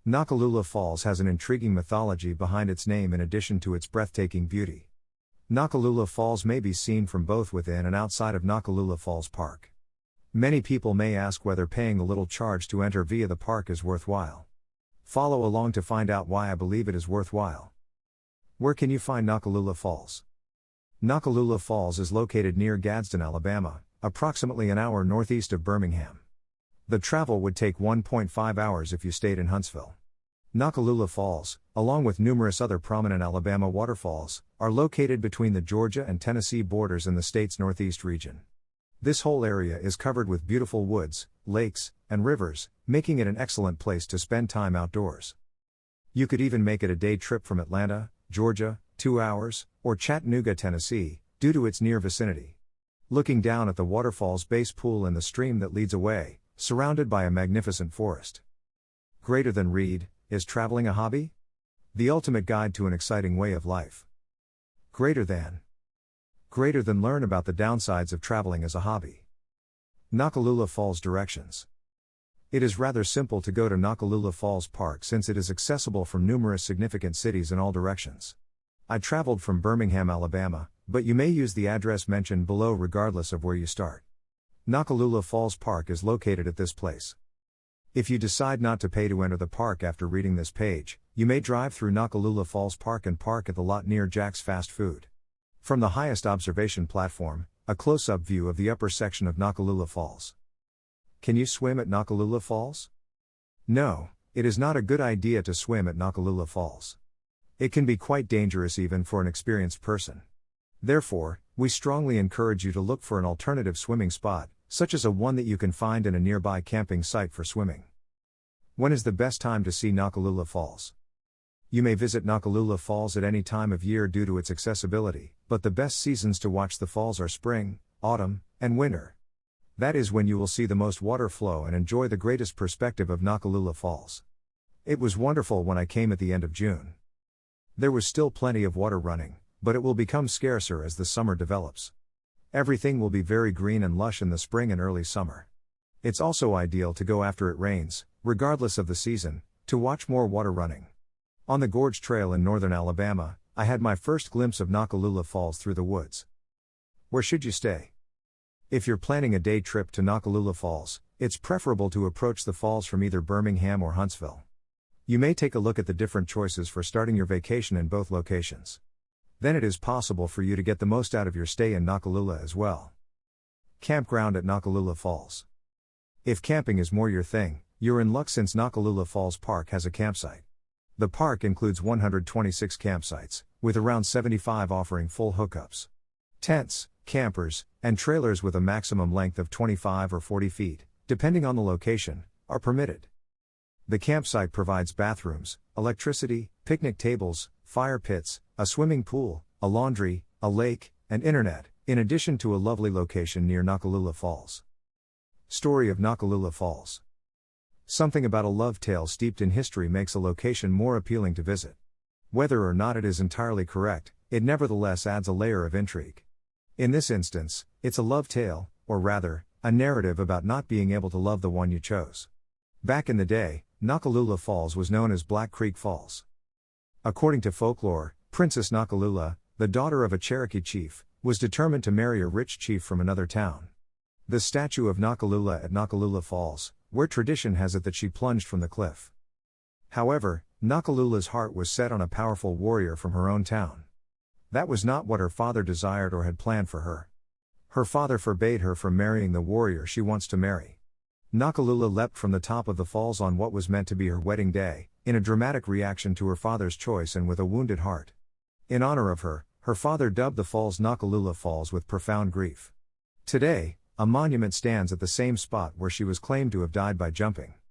Noccalula Falls has an intriguing mythology behind its name in addition to its breathtaking beauty. Noccalula Falls may be seen from both within and outside of Noccalula Falls Park. Many people may ask whether paying the little charge to enter via the park is worthwhile. Follow along to find out why I believe it is worthwhile. Where can you find Noccalula Falls? Noccalula Falls is located near Gadsden, Alabama, approximately an hour northeast of Birmingham. The travel would take 1.5 hours if you stayed in Huntsville. Noccalula Falls, along with numerous other prominent Alabama waterfalls, are located between the Georgia and Tennessee borders in the state's northeast region. This whole area is covered with beautiful woods, lakes, and rivers, making it an excellent place to spend time outdoors. You could even make it a day trip from Atlanta, Georgia, 2 hours, or Chattanooga, Tennessee, due to its near vicinity. Looking down at the waterfall's base pool and the stream that leads away, surrounded by a magnificent forest. Greater than read, is traveling a hobby? The ultimate guide to an exciting way of life. Greater than learn about the downsides of traveling as a hobby. Noccalula Falls directions. It is rather simple to go to Noccalula Falls Park since it is accessible from numerous significant cities in all directions. I traveled from Birmingham, Alabama, but you may use the address mentioned below regardless of where you start. Noccalula Falls Park is located at this place. If you decide not to pay to enter the park after reading this page, you may drive through Noccalula Falls Park and park at the lot near Jack's Fast Food. From the highest observation platform, a close-up view of the upper section of Noccalula Falls. Can you swim at Noccalula Falls? No, it is not a good idea to swim at Noccalula Falls. It can be quite dangerous even for an experienced person. Therefore, we strongly encourage you to look for an alternative swimming spot, such as one that you can find in a nearby camping site for swimming. When is the best time to see Noccalula Falls? You may visit Noccalula Falls at any time of year due to its accessibility, but the best seasons to watch the falls are spring, autumn, and winter. That is when you will see the most water flow and enjoy the greatest perspective of Noccalula Falls. It was wonderful when I came at the end of June. There was still plenty of water running, but it will become scarcer as the summer develops. Everything will be very green and lush in the spring and early summer. It's also ideal to go after it rains, regardless of the season, to watch more water running. On the Gorge Trail in northern Alabama, I had my first glimpse of Noccalula Falls through the woods. Where should you stay? If you're planning a day trip to Noccalula Falls, it's preferable to approach the falls from either Birmingham or Huntsville. You may take a look at the different choices for starting your vacation in both locations. Then it is possible for you to get the most out of your stay in Noccalula as well. Campground at Noccalula Falls. If camping is more your thing, you're in luck since Noccalula Falls Park has a campsite. The park includes 126 campsites, with around 75 offering full hookups. Tents, campers, and trailers with a maximum length of 25 or 40 feet, depending on the location, are permitted. The campsite provides bathrooms, electricity, picnic tables, fire pits, a swimming pool, a laundry, a lake, and internet, in addition to a lovely location near Noccalula Falls. Story of Noccalula Falls. Something about a love tale steeped in history makes a location more appealing to visit. Whether or not it is entirely correct, it nevertheless adds a layer of intrigue. In this instance, it's a love tale, or rather, a narrative about not being able to love the one you chose. Back in the day, Noccalula Falls was known as Black Creek Falls. According to folklore, Princess Noccalula, the daughter of a Cherokee chief, was determined to marry a rich chief from another town. The statue of Noccalula at Noccalula Falls, where tradition has it that she plunged from the cliff. However, Noccalula's heart was set on a powerful warrior from her own town. That was not what her father desired or had planned for her. Her father forbade her from marrying the warrior she wants to marry. Noccalula leapt from the top of the falls on what was meant to be her wedding day, in a dramatic reaction to her father's choice and with a wounded heart. In honor of her, her father dubbed the falls Noccalula Falls with profound grief. Today, a monument stands at the same spot where she was claimed to have died by jumping.